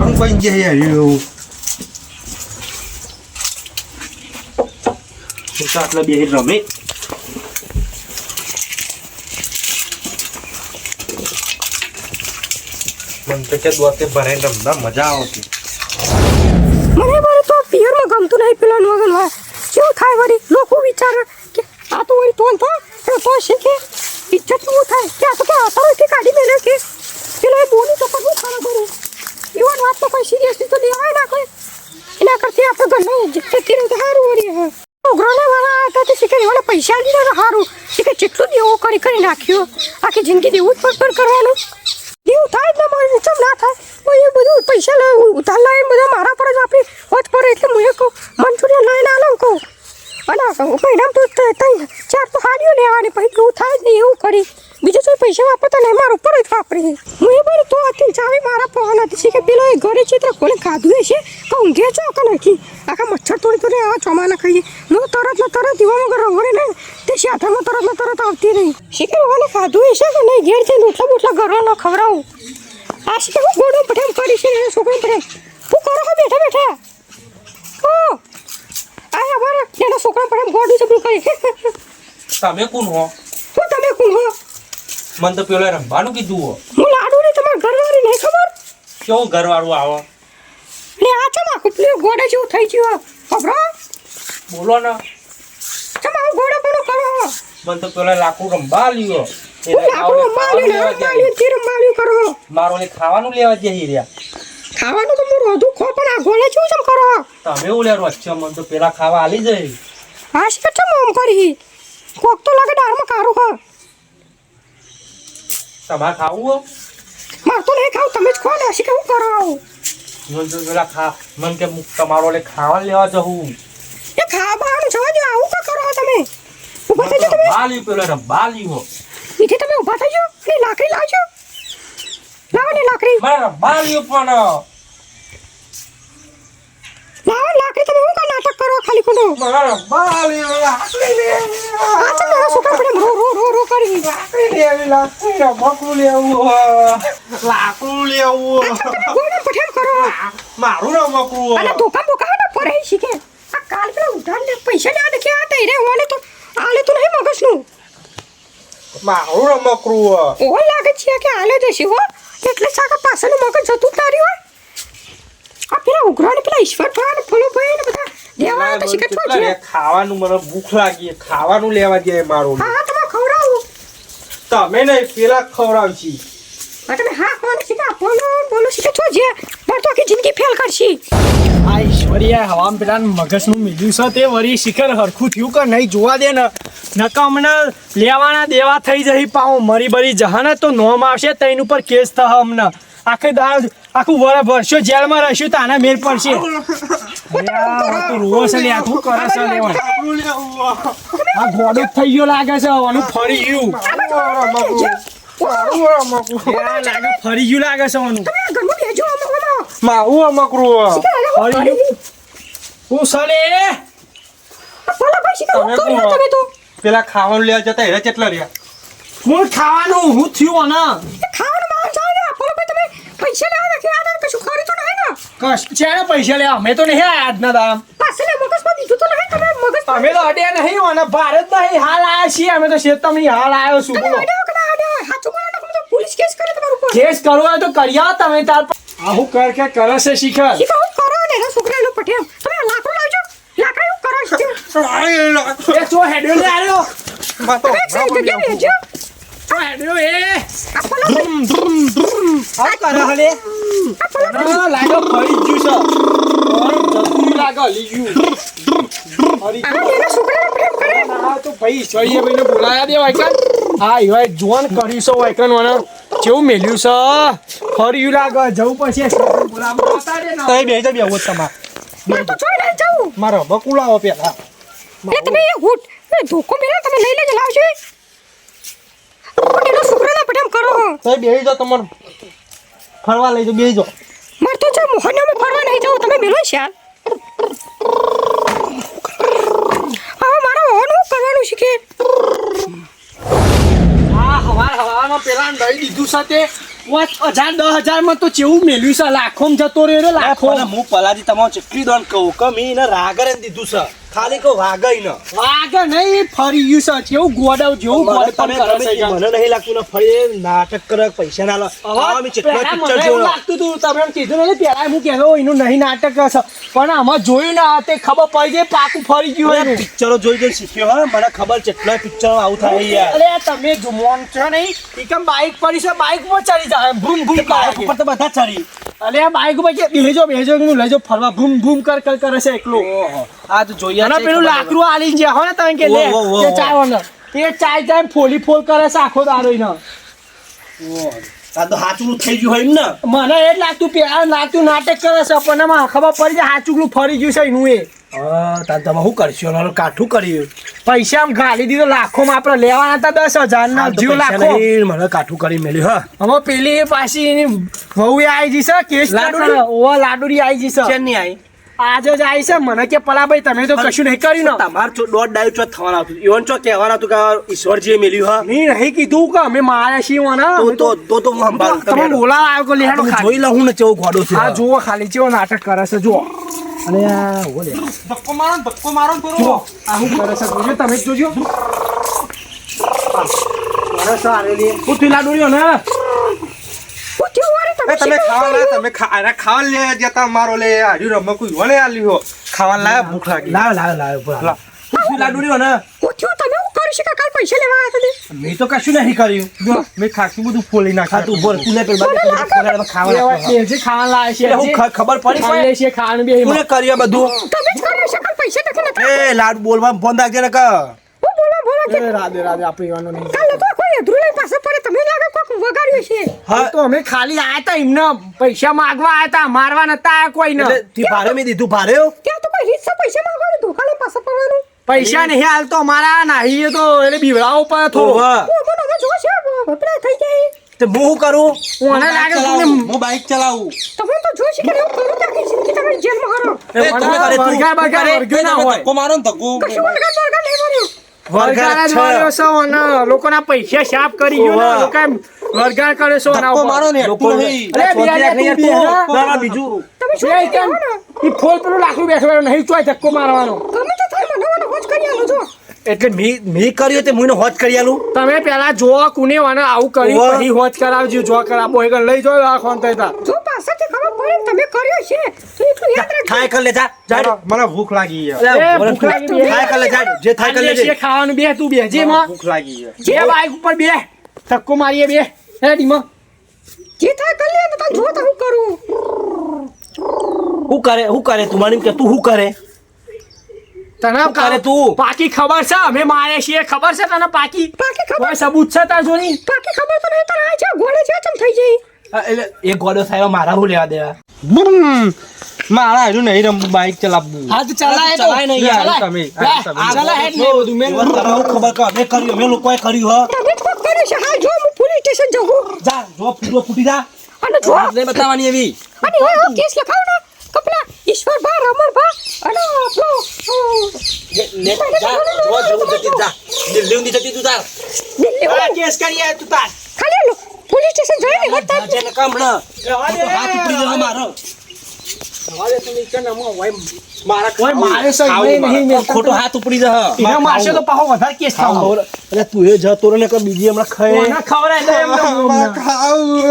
Ông quanh dây à điều. સાત લે બે રમે મને તો કે દોતે ભરાઈને રમવા મજા આવતી. મને મારે તો પિયરમાં ગમતું નહીં પેલા વગર હોય કેવું થાય વળી લોકો વિચારે કે આ તો વળી તો શીખે ઇજ્જત કેવું થાય કે આ તો આતરથી કાઢી મેલે કે પેલો એ બોલી તો કશું ખાવા કરું એવાની વાત તો કોઈ સિરિયસલી તો લેવાય ના કોઈ એના કરતી આપણે ઘરમાં ઇજ્જત જતી રહે તો સારું વળી હા છોકરાને વાળા હતા તે શીખે એવાને પૈસા લીધા તો સારું શીખે જેટલું દેવું કરી નાખ્યું આખી જિંદગી દેવું જ પર કરવાનું એવું થાય જ ના મારે ચમ ના થાય એ બધું પૈસા ઉધાર લાવીને બધા મારા પર જ આપણી હોત પડે એટલે હું કહું મંચુરિયન લઈને આવું કહું અને મહિનામાં તો 3-4 તો હાડીઓ લેવાની પછી એવું થાય જ નહીં એવું કરી બીજું કોઈ પૈસા વાપરતા નહીં મારા ઉપર જ વાપરી હું એ બધું તો હતી ચાવી મારા પહોંચ નથી શીખે પેલો એ ઘરે ચિત્ર ખોલે ખાધું છે કે ઊંઘે છો કે નથી આખા મચ્છર થોડી આ ચોમાના ખાઈએ હું તરત દીવામાં રંગોળી નહીં તે શાઠામાં તરત આવતી નહીં શીખે મને ખાધું છે કે નહીં ઘેર જઈને રોટલા ઘરવાનો ખવડાવું આ શીખે હું ગોળો પઠેમ કરી છે છોકરો પઠેમ હું કરો છો બેઠા ઓ આ અમારે એના છોકરા પઠેમ ગોળું ચપલું કરી તમે કોણ હો હું તમે કોણ હો મને તો પેલો રમવાનું કીધું હો હું લાડુ ને તમારા ઘરવાળી નહીં ખબર કેવું ઘરવાળું આવો ને આ ચમા કુટલી ગોડા જેવું થઈ ગયું ખબર બોલો ને ચમા ગોડા પણ કરો મને તો પેલો લાકડું રંબા લ્યો કરો મારો ખાવાનું લેવા જઈ રહ્યા ખાવાનું તો હું રોધું ખો પણ આ ગોળા જેવું ચમ કરો તમે એવું લેરો છે મને તો પેલા ખાવા આલી જાય હા શી ચમ ઓમ કરી કોક તો લાગે ડાળમાં કારો હા તમારે ખાવું હો માર તો નહીં ખાવ તમે જ ખો ને શી કેવું કરો મને તો પેલા મને કે તમારો લે ખાવા લેવા જવું એ ખાવાનું જવા દો આવું કા કરો તમે ઊભા થઈ જાઓ તમે બાલી પેલો બાલી હો ઈથી તમે ઊભા થઈ જાઓ ને લાકડી લાવજો લાવો ને લાકડી મારા બાલી પણ લાવો લાકડી તમે હું કા નાટક કરો ખાલી કોનો મારા બાલી લાકડી લે આ તો મારા છોકરા પડે રો કરી લાકડી મકરું લેવું લાકડું લેવું તમે ગોળા પઠેમ કરો મારું ના મકરું અને ધોકા ના પડે શીખે આ કાલ પેલા ઉધાર ને પૈસા ના દે કે આ તઈ રે ઓલે તો આલે તો નહીં મગજનું મારું ના મકરું ઓ લાગે છે કે આલે જશે હો એટલે સાકા પાછળનું મગજ જતું જ તારી હોય આ પેલા ઉઘરાને પેલા ઈશ્વર ભાઈ ફોલો ભાઈ ને બધા દેવા તો શીખે છો છે ખાવાનું મને ભૂખ લાગી ખાવાનું લેવા દે મારું હા તમે ખવડાવો તમે નહીં પેલા ખવડાવશી તમે હા કોણ શીખા બોલો શીખે છો છે માર તો આખી જિંદગી ફેલ કરશી આ ઈશ્વરીયા હવામ પેલા મગજનું મિલ્યું છે તે વરી શિખર હરખું થયું કે નહીં જોવા દે ને નકા અમને લેવાના દેવા થઈ જઈ પાઉં મરી બરી જહાને તો નોમ આવશે તેની ઉપર કેસ થશે અમને આખું વર ભરશો જેલમાં રહેશું તો આના મેલ પડશે તું રોવો છે લે તું કરે છે લેવા આ ગોડો થઈ ગયો લાગે છે આનું ફરી ગયું લાગે ફરી ગયું લાગે છે આનું ઘરમાં બેજો મારું મકરું ફરી ગયું હું સલે બોલો ભાઈ શીખા તમે તો પેલા ખાવાનું લેવા જતા એરા કેટલા રહ્યા હું ખાવાનું હું થયું ને ખાવાનું માં જાવ ને બોલો ભાઈ તમે પૈસા લેવા નથી આના કશું ખરી તો નહીં ને કશ છે પૈસા લે અમે તો નહીં આજના દામ પાછલે મગજમાં દીધું તો નહીં તમે મગજ અમે તો અડ્યા નહીં અને ભારત નહીં હાલ આયા છીએ અમે તો શેતમની હાલ આવ્યો છું બોલો હાચું બોલો તો પોલીસ કેસ કરે તમારું ઉપર કેસ કરવો હોય તો કર્યા તમે તાર આવું કર કે કરે છે શિખર શીખા હું કરો ને એના છોકરાનો પઠેમ તમે લાકડું લાવજો લાકડા હું કરો છો એ ચો હેડ્યો લે આર્યો તમે કેમ લેજો ચો હેડ્યો એ આપણા આ કરે હલે ના લાગો ફરી ગયું છે જતું લાગો લીયું ફરી એના છોકરાનો પઠેમ કરે ના તો ભાઈ ઈશ્વરીએ ભાઈને બોલાયા દે વાયકન હા ઈવાય જોન કર્યું છે વાયકન મને કેવું મેલ્યું છે ફર્યું લાગે જવું પછી બોલાવા બતા દે ના તઈ બેહી જા બેહો તમા મેં તો જોઈ લઈ જાઉં મારો બકુલાવો પેલા એ તમે એ હુટ એ ધોકો મેલા તમે લઈ લેજો લાવજો એનો છોકરાનો પઠેમ કરો તઈ બેહી જા તમાર ફરવા લઈ જો બેહી જો માર તો જો મોહનામાં ફરવા નહીં જાઉં તમે મેલો શાલ હવે મારા ઓનું કરવાનું શીખે હા હવામાં પેલા દઈ દીધું છે તે 5,000 10,000 માં તો ચેવું મેલ્યું છે લાખોમાં જતો રહ્યો રે લાખો પણ હું પલાજી તમારો ચેટલી દોન કહું કે મેં એને રાગરે દીધું છે ખાલી કહું વાગઈ ન વાગ નહીં ફરી ગયું છે કેવું ગોડાવ જેવું ગોડ તમે પણ કરે છે મને નહીં લાગતું ને ફરી નાટક કરે પૈસા ના લો અમે ચેટલો પહેલા પિક્ચર મને એવું જોયો લાગતું હતું તમે એમ કીધું ને પેલા હું કહેતો એનું નહીં નાટક છે પણ આમાં જોયું ના તે ખબર પડી જાય પાકું ફરી ગયું એનું પિક્ચરો જોઈ જોઈ શીખ્યો હા મને ખબર ચેટલા પિક્ચરો આવું થાય યાર અરે તમે જુમોન છો નહીં એકમ બાઈક પડી છે બાઈક માં ચડી જાય ભૂમ ભૂમ બાઈક ઉપર તો બધા ચડી અરે આ બાઈક ઉપર કે બેહજો હું લઈ જાઉં ફરવા ભૂમ ભૂમ કર કરે છે એકલો આ તો જોઈએ અને પેલું લાકડું આલી ગયા હોય ને તમે કે લે ઓહો, તે ચાય ને તે ચાય ફોલી ફોલ કરે છે આખો દાડો ઈને આ તો હાચું થઈ ગયું હોય એમ ને મને એ જ લાગતું પેલા લાગતું નાટક કરે છે પણ એમાં ખબર પડી જાય હાચુકલું ફરી ગયું છે એનું એ તાર તમે શું કરશો એનું કાઠું કર્યું પૈસા આમ ગાલી દીધો લાખોમાં આપણે લેવાના હતા 10,000 ના જીવ લાખો મને કાઠું કરી મેલ્યું હા હવે પેલી પાછી એની વહુ આવી જશે કેસ લાડુડી? ઓ લાડુડી આવી જશે ચેન્ની આવી આજે જ આવી છે મને કે પલાભાઈ તમે તો કશું નહીં કર્યું ને તમાર દોઢ ડાયું ચો થવાના હતું ઈવન ચો કહેવાના હતું કે ઈશ્વરજીએ મેલ્યું હા નહીં કીધું કે અમે માર્યા છીએ ને તો હું સંભાળું તમે બોલાવા આવ્યો કે લેહાડો તમે ખાલી. જોઈ લઉં ને કેવો ઘોડો છે આ જુઓ ખાલી કેવો નાટક કરે છે જુઓ અને આ ઉભો રે. ધક્કો મારો ને જુઓ આ શું કરે છે જોજો તમે જ જોજો કરે છે આરેલી હું તું લાડુડીઓ ને તમે ખાવા લે જતા મારો લે હાજુ રમકુ વળે આલ્યો ખાવા લાયા ભૂખ લાગી લાવ ઉપર તું લાડુડીઓ ને મેં તો કશું નહીં કર્યું મેં ખાસું બધું ફોલી હા નાખ્યું તું બોલ તું પેલા ખાવા જે ખાવાનું લાવે છે હું ખબર પડી ખાઈ લે છે ખાવાનું બે કોને કર્યું આ બધું એ લાડ બોલવા ફોન રાખજે ને કા રાધે આપણે એવાનું નહીં હા તો અમે ખાલી આયા તા એમને પૈસા માંગવા આયા તા મારવા નતા આયા કોઈને એટલે તી ભારે મેં દીધું ભારે પૈસા નહીં હાલ તો અમારા નાહીએ તો એટલે બીવડાવો પડે થોડો ઓવા તે હું શું કરું મને લાગે તમને હું બાઈક ચલાવું એ તમે કરે તું વરગાર બરગાર વરગ્યો ના હોય ધક્કો મારો ને ધક્કો વરગાર જ માર્યો છે અને લોકોના પૈસા સાફ કરી ગયો ને લોકો વરગાર કરે છે ધક્કો મારો ને હેઠું નહીં. અરે બિયાર તું બે હા. ના બીજું એ કેમ? ઈ ફોલ પેલું લાકડું બેસવાનું નહીં ચોય ધક્કો મારવાનો એટલે મી કર્યો તે મુઈને હોત કરી આલું તમે પેલા જો કુને વાને આવું કર્યું ઓવા. પછી હોત કરાવજો જો કરાવો એ લઈ જો રાખવાનું થતા થાય કર લે જા જા મને ભૂખ લાગી યાર. એ ભૂખ લાગી બે. થાય કર લે જા જે થાય કર લે ખાવાનું બે તું બે જે માં ભૂખ લાગી યાર. જે બાઈક ઉપર બે ધક્કો મારીએ બે હે ડીમાં હું કરે તું માની કે તું શું કરે તને શું કરે તું? પાકી ખબર છે અમે મારે છીએ ખબર છે તને પાકી કોઈ સબૂત છે તાર જોની એટલે એ ગોડો સાહેબ મારા હું લેવા દેવા બૂમ. મારા હાજુ નહીં રમવું બાઈક ચલાવવું હાથ ચલાય તો ચલાય નહીં યાર, ચલાય. તમે, લે, તમે. ચલાય હેડ ને બધું મેં એવા તારા હું ખબર કે અમે કર્યું અમે લોકોએ કર્યું જા જો ફૂટો ફૂટી જા વાત નહીં બતાવવાની એવી લે જા જો જવું જતી જા દિલ્હી ઊંધી જતી તું તાર આ કેસ કરીએ તું તાર જે ને કામ ના તો હાથ ઉપડી જવા મારો ઓય મારે છે નહીં મેં ખોટો હાથ ઉપડી જા એના મારશે તો પાછો વધારે કેસ થાવ અરે તું એ જતો રે ને કે બીજી હમણાં ખાય કોને ખવરાય દે એમને મારે ખાવું.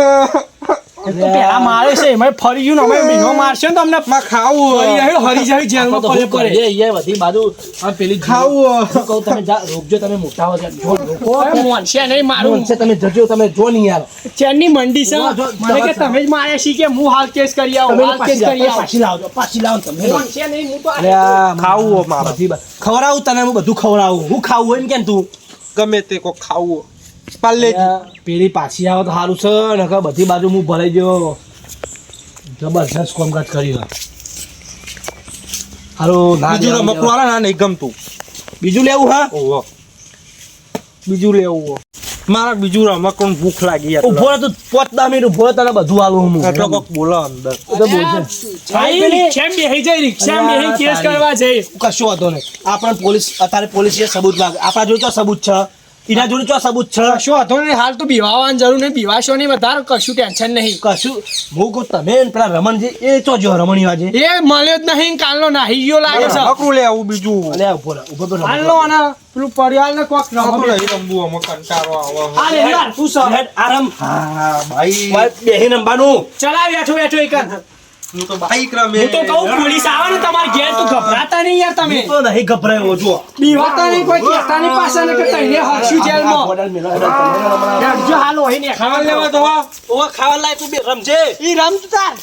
તો પેલા મારે છે એમાં ફરી ગયું ને અમે બીનો મારશે ને તો અમને મારે ખાવું. ફરી જાય હરી જાય જેલમાં તો પડે હું કરે પડે એ બધી બાજુ આ પેલી ખાવું. હું કહું તમે જા રોકજો તમે મોટા હો જો રોકો ઓય મોનશે નહીં મારું છે તમે જજો તમે જો નહીં યાર ચેનની મંડી છે જો, મને કે તમે જ મારે છી કે હું હાલ કેસ કરી આવું તમે હાલ કેસ કરી આવું પાછી લાવો તમે મોનશે નહીં હું તો અરે આ ખાવું મારે. બધી ખવડાવું તને હું બધું ખવડાવું હું ખાવું હોય ને કેમ તું ગમે તે કોક ખાવું પાર્લેજી. પેલી પાછી આવે તો સારું છે ને કે બધી બાજુ હું ભરાઈ ગયો જબરજસ્ત કામકાજ કર્યું હારું ના બીજું દેવાનું રમકડું આલે ને આ નહીં ગમતું. બીજું લેવું હા ઓહો. બીજું લેવું હો. મારે બીજું રમકડું ભૂખ લાગી યાર. ઉભો રહે તું 5-10 મિનિટ ઉભો રહે, તને બધું આલું હું એટલે કોક બોલો અંદર. એ તો બોલશે કેમ બેહી જાય રિક્ષા બેહી કેસ કરવા જઈ કશું વાંધો નહીં આપણે પોલીસ અત્યારે પોલીસ સબૂત માંગે આપણા જોઈ તો સબૂત છે એના જોડે ચો સબૂત છે કશું હતો નહીં હાલ તો બીવાવાની જરૂર નહીં બીવાશો નહીં વધારે કશું ટેન્શન નહીં કશું હું કહું તમે ને પેલા રમણજી એ ચો જો રમણીઓ આજે એ મળ્યો જ નહીં કાલનો નાહી ગયો લાગે છે રમકડું લે આવું બીજું અલે ઉભો રહો, ઉભો રહો. હાલનો અને પેલું પરિવારને કોક રમકડું લઈ રમવું અમે કંટાળો આવે આ લે યાર તું સર હેડ, આરામ હા ભાઈ બેહી રમવાનું ચલા બેઠો બેઠો એક હું તો બાઈક રમે હું તો કહું પોલીસ આવે ને તમારે ઘેર તો ગભરાતા નહીં યાર તમે હું તો નહીં ગભરાયો જો બીવાતા નહીં કોઈ કહેતાની પાસે ને કે તઈને હરશું જેલમાં જો હાલો અહીં ને ખાવા લેવા તો ઓ ખાવા લાય તું બે રમજે ઈ રમ તું તાર